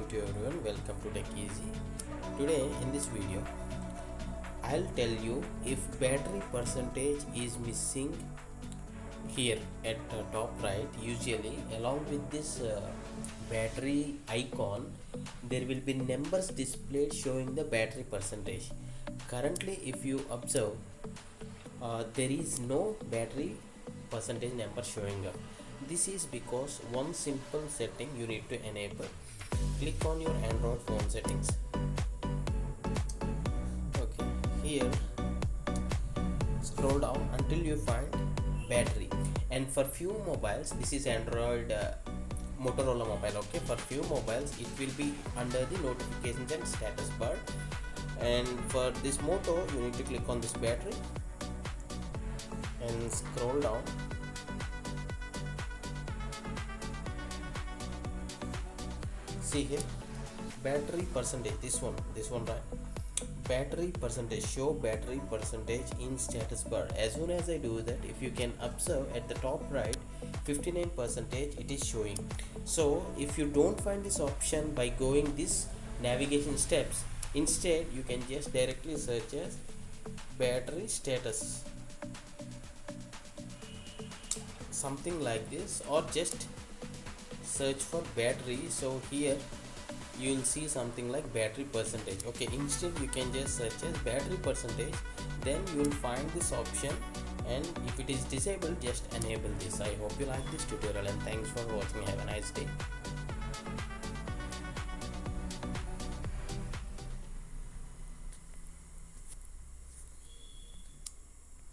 morning to everyone. Welcome to Tech Easy. Today in this video I'll tell you if battery percentage is missing here at the top right. Usually along with this battery icon there will be numbers displayed showing the battery percentage. Currently if you observe there is no battery percentage number showing up. This is because one simple setting you need to enable. Click on your Android phone settings. Okay, here scroll down until you find battery, and for few mobiles, this is Android Motorola mobile. Okay, for few mobiles it will be under the notifications and status bar, and for this Moto you need to click on this battery and scroll down. See here, battery percentage, this one right, battery percentage, show battery percentage in status bar. As soon as I do that, if you can observe at the top right, 59% it is showing. So if you don't find this option by going this navigation steps, instead you can just directly search as battery status, something like this, or just search for battery. So here you will see something like battery percentage. Okay, instead you can just search as battery percentage, then you will find this option, and if it is disabled, just enable this. I hope you like this tutorial and thanks for watching. Have a nice day.